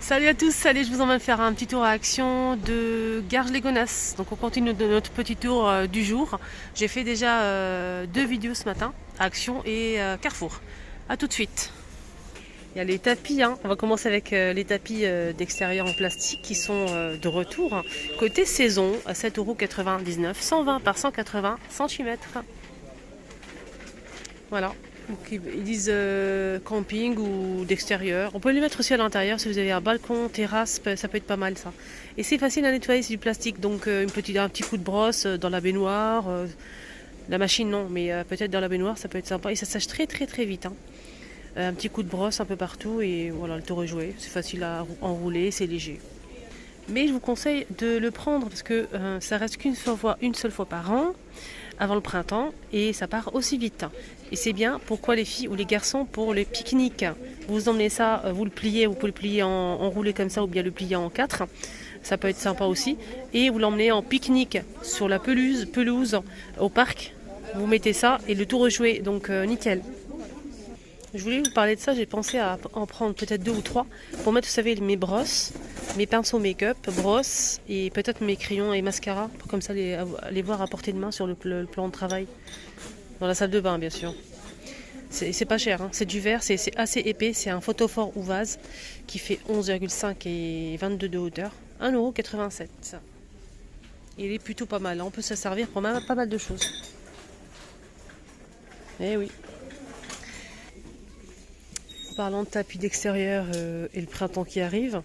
Salut à tous, allez, je vous emmène faire un petit tour à Action de Garges-les-Gonasses. Donc on continue de notre petit tour du jour. J'ai fait déjà 2 vidéos ce matin, à Action et Carrefour. A tout de suite. Il y a les tapis, hein. On va commencer avec les tapis d'extérieur en plastique qui sont de retour. Côté saison, à 7,99 €, 120 par 180 cm. Voilà. Donc, ils disent camping ou d'extérieur. On peut les mettre aussi à l'intérieur si vous avez un balcon, terrasse, ça peut être pas mal ça. Et c'est facile à nettoyer, c'est du plastique. Donc un petit coup de brosse dans la baignoire. La machine non, mais peut-être dans la baignoire ça peut être sympa. Et ça sèche très très très vite, hein. Un petit coup de brosse un peu partout et voilà, le tour est joué. C'est facile à enrouler, c'est léger. Mais je vous conseille de le prendre parce que ça reste une seule fois par an, avant le printemps, et ça part aussi vite. Et c'est bien, pourquoi les filles ou les garçons, pour les pique-niques. Vous emmenez ça, vous le pliez, vous pouvez le plier enroulé comme ça ou bien le plier en 4. Ça peut être sympa aussi. Et vous l'emmenez en pique-nique sur la pelouse au parc. Vous mettez ça et le tour rejoué, donc nickel. Je voulais vous parler de ça, j'ai pensé à en prendre peut-être 2 ou 3 pour mettre, vous savez, mes brosses, mes pinceaux make-up, brosses et peut-être mes crayons et mascara pour comme ça les voir à portée de main sur le plan de travail. Dans la salle de bain, bien sûr. C'est pas cher, hein. C'est du verre, c'est assez épais, c'est un photophore ou vase qui fait 11,5 et 22 de hauteur, 1,87 €. Il est plutôt pas mal, on peut se servir pour pas mal de choses. Eh oui. En parlant de tapis d'extérieur et le printemps qui arrive,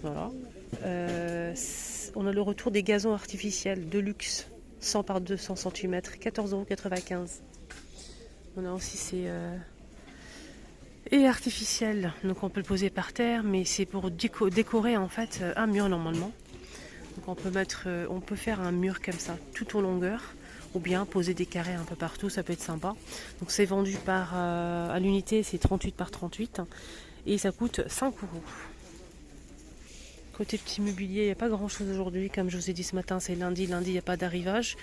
voilà. On a le retour des gazons artificiels de luxe, 100 par 200 cm, 14,95 €. On a aussi ces et artificiels, donc on peut le poser par terre, mais c'est pour décorer en fait un mur normalement. Donc on peut faire un mur comme ça, tout en longueur, ou bien poser des carrés un peu partout, ça peut être sympa. Donc c'est vendu à l'unité, c'est 38 par 38 et ça coûte 5 €. Côté petit mobilier, il n'y a pas grand chose aujourd'hui. Comme je vous ai dit ce matin, c'est lundi. Lundi, il n'y a pas d'arrivage.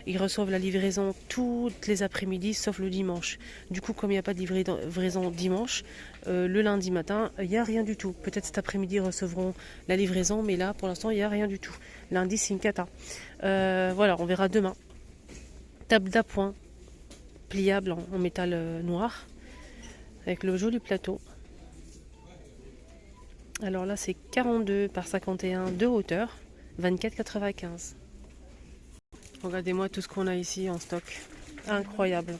Ils reçoivent la livraison toutes les après-midi, sauf le dimanche. Du coup, comme il n'y a pas de livraison dimanche, le lundi matin, il n'y a rien du tout. Peut-être cet après-midi, ils recevront la livraison, mais là, pour l'instant, il n'y a rien du tout. Lundi, c'est une cata. Voilà, on verra demain. Table d'appoint pliable en métal noir, avec le joli plateau. Alors là, c'est 42 par 51 de hauteur, 24,95 €. Regardez-moi tout ce qu'on a ici en stock. Incroyable.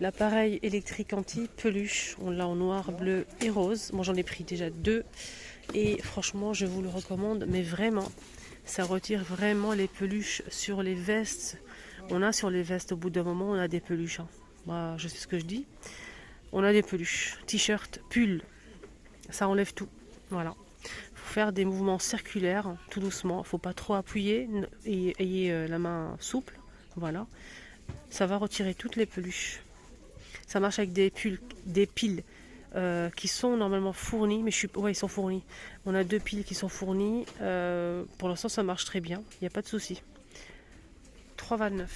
L'appareil électrique anti-peluche, on l'a en noir, bleu et rose. Moi, j'en ai pris déjà 2. Et franchement, je vous le recommande. Mais vraiment, ça retire vraiment les peluches sur les vestes. On a sur les vestes, au bout d'un moment, on a des peluches, hein. Moi, je sais ce que je dis. On a des peluches. T-shirt, pull. Ça enlève tout. Voilà. Il faut faire des mouvements circulaires, tout doucement. Il ne faut pas trop appuyer et ayez la main souple. Voilà. Ça va retirer toutes les peluches. Ça marche avec des piles qui sont normalement fournies. Mais ouais, ils sont fournis. On a 2 piles qui sont fournies. Pour l'instant, ça marche très bien. Il n'y a pas de souci. 3,29 €.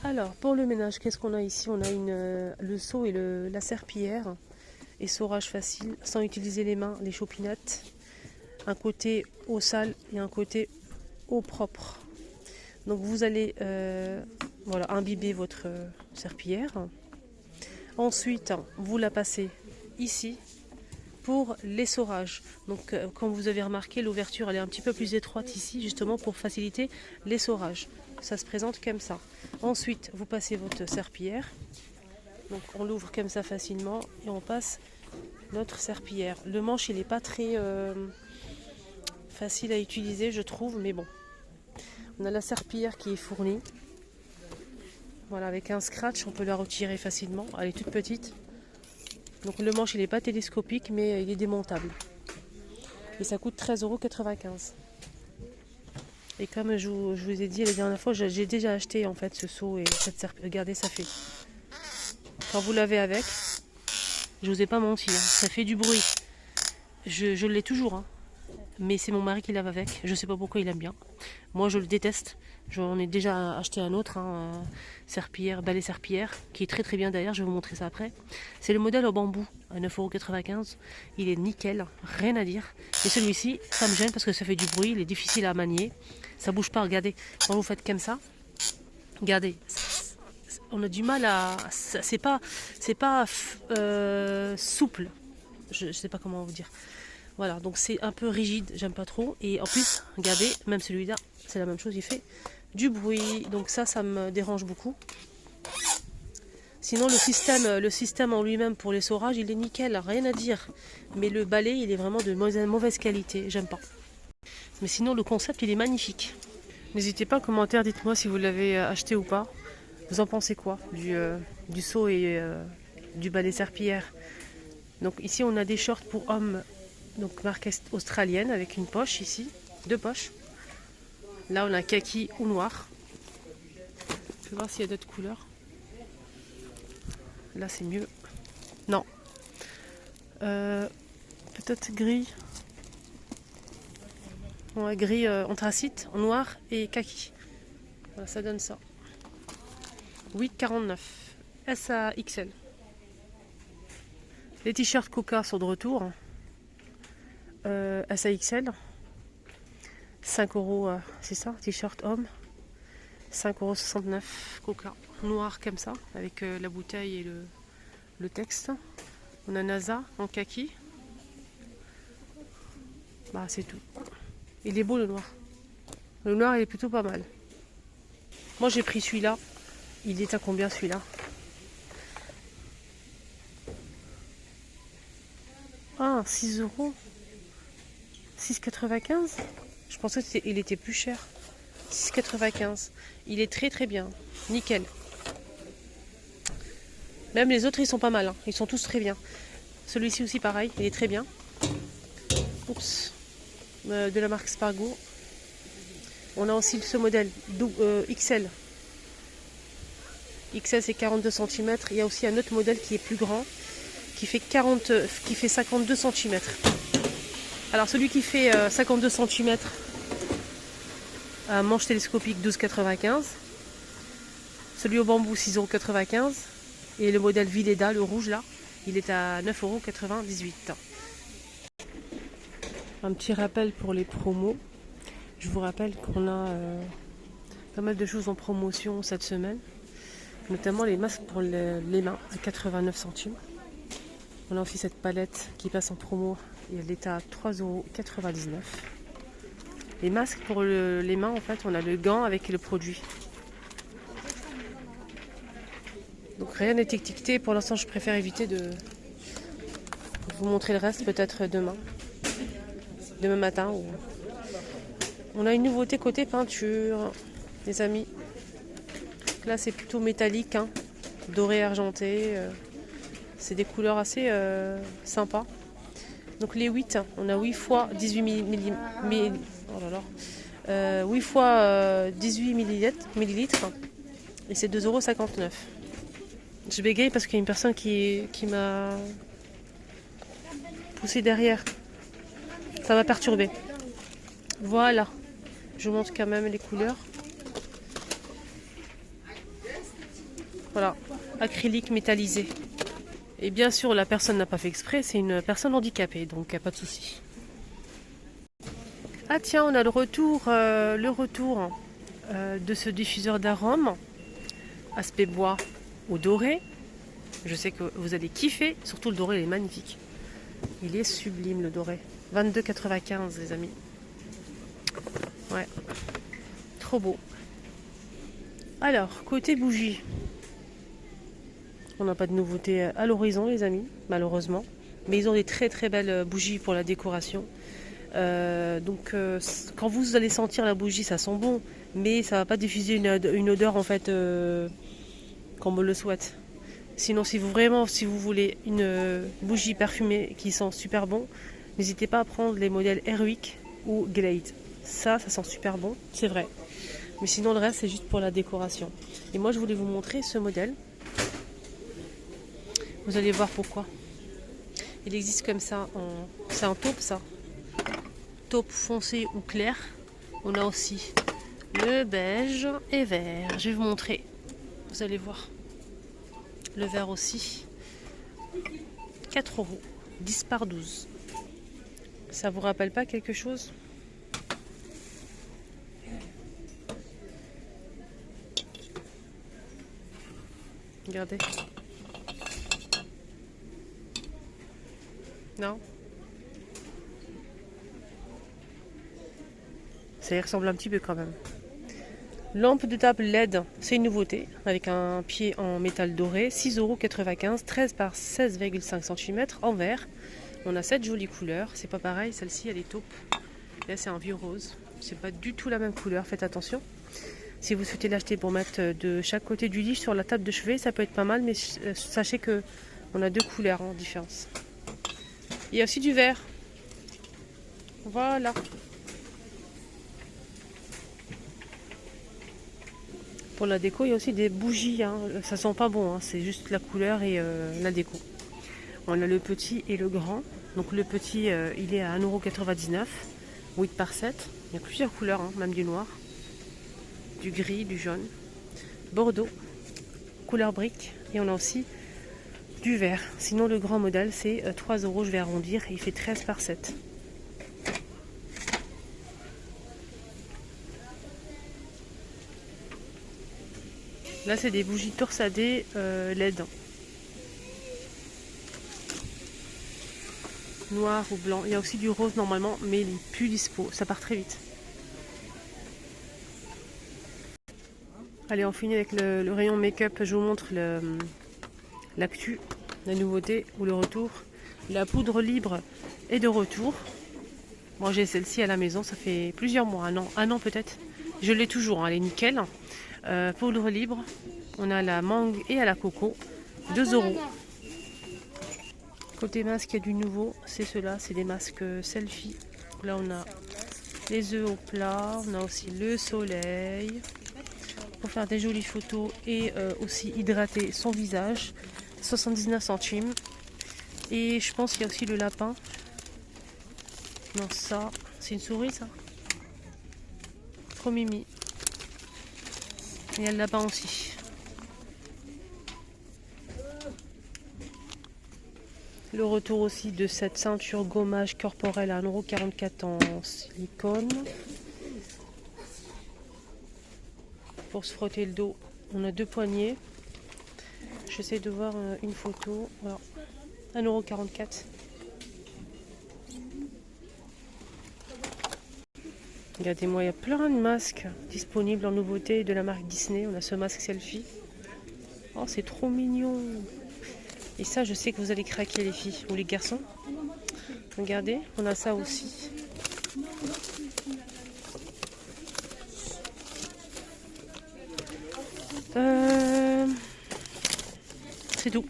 Alors, pour le ménage, qu'est-ce qu'on a ici? On a le seau et la serpillière. Essorage facile, sans utiliser les mains, les chopinettes. Un côté eau sale et un côté eau propre. Donc vous allez voilà, imbiber votre serpillière. Ensuite, vous la passez ici pour l'essorage. Donc comme vous avez remarqué, l'ouverture elle est un petit peu plus étroite ici, justement pour faciliter l'essorage. Ça se présente comme ça. Ensuite, vous passez votre serpillière. Donc on l'ouvre comme ça facilement et on passe notre serpillière. Le manche il n'est pas très facile à utiliser, je trouve, mais bon. On a la serpillière qui est fournie. Voilà, avec un scratch, on peut la retirer facilement. Elle est toute petite. Donc le manche il n'est pas télescopique, mais il est démontable. Et ça coûte 13,95 €. Et comme je vous ai dit la dernière fois, j'ai déjà acheté en fait ce seau et cette serpillière. Regardez, ça fait. Quand vous l'avez avec, je vous ai pas menti, hein, ça fait du bruit. Je l'ai toujours, hein. Mais c'est mon mari qui lave avec. Je sais pas pourquoi il aime bien. Moi je le déteste. J'en ai déjà acheté un autre, hein, serpillière, balai serpillière, qui est très très bien d'ailleurs, je vais vous montrer ça après. C'est le modèle au bambou à 9,95 €. Il est nickel, rien à dire. Et celui-ci, ça me gêne parce que ça fait du bruit, il est difficile à manier. Ça bouge pas, regardez. Quand vous faites comme ça, regardez. On a du mal à... C'est pas souple. Je sais pas comment vous dire. Voilà, donc c'est un peu rigide, j'aime pas trop. Et en plus, regardez, même celui-là, c'est la même chose, il fait du bruit. Donc ça me dérange beaucoup. Sinon, le système en lui-même pour les seurages, il est nickel, rien à dire. Mais le balai, il est vraiment de mauvaise qualité, j'aime pas. Mais sinon, le concept, il est magnifique. N'hésitez pas en commentaire, dites-moi si vous l'avez acheté ou pas. Vous en pensez quoi du seau et du balai serpillière? Donc ici, on a des shorts pour hommes. Donc marque australienne avec une poche ici, 2 poches. Là on a kaki ou noir. Je vais voir s'il y a d'autres couleurs. Là c'est mieux. Non. Peut-être gris. Ouais, gris anthracite, noir et kaki. Voilà, ça donne ça. 8,49. S à XL. Les t-shirts Coca sont de retour. SAXL 5 €, c'est ça, t-shirt homme 5,69 € Coca noir comme ça avec la bouteille et le texte. On a NASA en kaki. Bah c'est tout. Il est beau le noir. Le noir il est plutôt pas mal. Moi j'ai pris celui-là. Il est à combien celui-là? Ah, 6 €. 6,95 €. Je pensais qu'il était plus cher. 6,95 €. Il est très très bien. Nickel. Même les autres, ils sont pas mal. Hein. Ils sont tous très bien. Celui-ci aussi, pareil. Il est très bien. Oups. De la marque Spargo. On a aussi ce modèle XL. XL, c'est 42 cm. Il y a aussi un autre modèle qui est plus grand. Qui fait 52 cm. Alors celui qui fait 52 cm à manche télescopique 12,95 €. Celui au bambou 6,95 €. Et le modèle Vileda, le rouge là, il est à 9,98 €. Un petit rappel pour les promos. Je vous rappelle qu'on a pas mal de choses en promotion cette semaine. Notamment les masques pour les mains à 89 centimes. On a aussi cette palette qui passe en promo. Et elle est à 3,99 €. Les masques pour les mains, en fait, on a le gant avec le produit. Donc rien n'est étiqueté. Pour l'instant, je préfère éviter de vous montrer le reste, peut-être demain. Demain matin. On a une nouveauté côté peinture, les amis. Là, c'est plutôt métallique, hein, doré argenté. C'est des couleurs assez sympas. Donc les 8, on a 8 fois 18 oh là là. 8 fois 18 millilitres et c'est 2,59 €. Je bégaye parce qu'il y a une personne qui m'a poussé derrière. Ça m'a perturbé. Voilà. Je vous montre quand même les couleurs. Voilà. Acrylique métallisé. Et bien sûr, la personne n'a pas fait exprès, c'est une personne handicapée, donc il n'y a pas de souci. Ah tiens, on a le retour de ce diffuseur d'arômes, aspect bois au doré. Je sais que vous allez kiffer, surtout le doré, il est magnifique. Il est sublime le doré. 22,95 € les amis. Ouais, trop beau. Alors, côté bougie. On n'a pas de nouveauté à l'horizon les amis, malheureusement. Mais ils ont des très très belles bougies pour la décoration. Quand vous allez sentir la bougie, ça sent bon. Mais ça ne va pas diffuser une odeur en fait comme on le souhaite. Sinon si vous voulez une bougie parfumée qui sent super bon, n'hésitez pas à prendre les modèles Airwick ou Glade. Ça sent super bon, c'est vrai. Mais sinon le reste c'est juste pour la décoration. Et moi je voulais vous montrer ce modèle. Vous allez voir pourquoi. Il existe comme ça, c'est un taupe ça. Taupe foncé ou clair. On a aussi le beige et vert. Je vais vous montrer. Vous allez voir. Le vert aussi. 4 €. 10 par 12. Ça vous rappelle pas quelque chose? Regardez. Non? Ça y ressemble un petit peu quand même. Lampe de table LED, c'est une nouveauté, avec un pied en métal doré, 6,95 €, 13 par 16,5 cm en verre. On a 7 jolies couleurs, c'est pas pareil, celle-ci elle est taupe. Là c'est un vieux rose, c'est pas du tout la même couleur, faites attention. Si vous souhaitez l'acheter pour mettre de chaque côté du lit sur la table de chevet, ça peut être pas mal, mais sachez que on a 2 couleurs en différence. Il y a aussi du vert. Voilà. Pour la déco, il y a aussi des bougies. Hein. Ça sent pas bon, hein. C'est juste la couleur et la déco. On a le petit et le grand. Donc le petit, il est à 1,99 €, 8 par 7. Il y a plusieurs couleurs, hein, même du noir, du gris, du jaune, bordeaux, couleur brique. Et on a aussi du vert. Sinon le grand modèle, c'est 3 €, je vais arrondir. Il fait 13 par 7. Là, c'est des bougies torsadées LED. Noir ou blanc. Il y a aussi du rose normalement, mais il n'est plus dispo. Ça part très vite. Allez, on finit avec le rayon make-up. Je vous montre l'actu, la nouveauté ou le retour. La poudre libre est de retour. Moi, j'ai celle-ci à la maison. Ça fait plusieurs mois, un an peut-être. Je l'ai toujours, hein, elle est nickel. Poudre libre, on a la mangue et à la coco, 2 €. Côté masque, il y a du nouveau, c'est ceux-là, c'est des masques selfie. Là, on a les œufs au plat, on a aussi le soleil, pour faire des jolies photos et aussi hydrater son visage, 79 centimes. Et je pense qu'il y a aussi le lapin. Non, ça, c'est une souris, ça. Trop mimi. Il y a le lapin aussi. Le retour aussi de cette ceinture gommage corporelle à 1,44 € en silicone. Pour se frotter le dos, on a 2 poignées. J'essaie de voir une photo. Voilà. 1,44 €. Regardez-moi, il y a plein de masques disponibles en nouveauté de la marque Disney. On a ce masque selfie. Oh, c'est trop mignon. Et ça, je sais que vous allez craquer les filles ou les garçons. Regardez, on a ça aussi. C'est tout.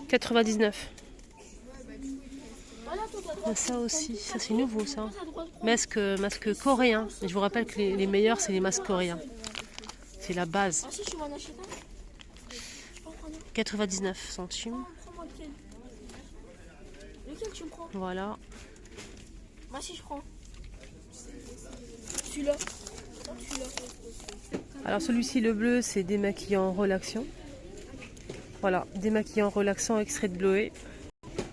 99. On a ça aussi, ça c'est nouveau ça. Masque coréen. Et je vous rappelle que les meilleurs c'est les masques coréens. C'est la base. 99 centimes. Lequel tu me prends? Voilà. Moi si je prends. Celui-là. Alors celui-ci le bleu c'est démaquillant relaxant. Voilà, démaquillant relaxant extrait de bleuet.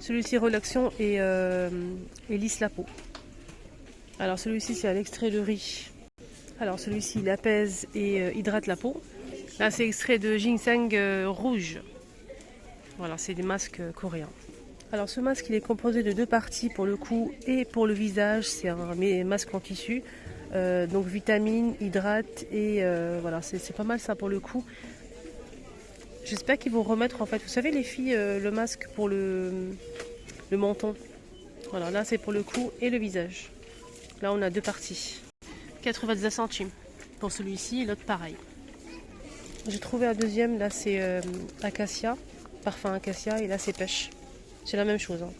Celui-ci relaxant et lisse la peau. Alors celui-ci c'est un extrait de riz. Alors celui-ci il apaise et hydrate la peau. Là c'est extrait de ginseng rouge. Voilà, c'est des masques coréens. Alors ce masque il est composé de 2 parties pour le cou et pour le visage. C'est un masque en tissu. Donc vitamine, hydrate et voilà, c'est pas mal ça pour le cou. J'espère qu'ils vont remettre en fait, vous savez les filles, le masque pour le menton. Voilà, là c'est pour le cou et le visage. Là on a 2 parties. 99 centimes pour celui-ci et l'autre pareil. J'ai trouvé un deuxième, là c'est acacia, parfum acacia et là c'est pêche. C'est la même chose. Hein.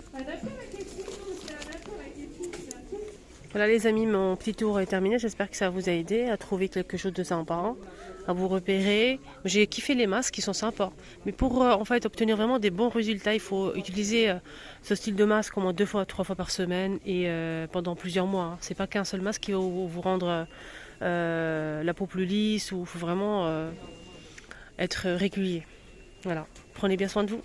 Voilà les amis, mon petit tour est terminé. J'espère que ça vous a aidé à trouver quelque chose de sympa, à vous repérer. J'ai kiffé les masques qui sont sympas. Mais pour en fait obtenir vraiment des bons résultats, il faut utiliser ce style de masque au moins 2 fois, 3 fois par semaine et pendant plusieurs mois. Hein. C'est pas qu'un seul masque qui va vous rendre la peau plus lisse, ou il faut vraiment être régulier. Voilà, prenez bien soin de vous.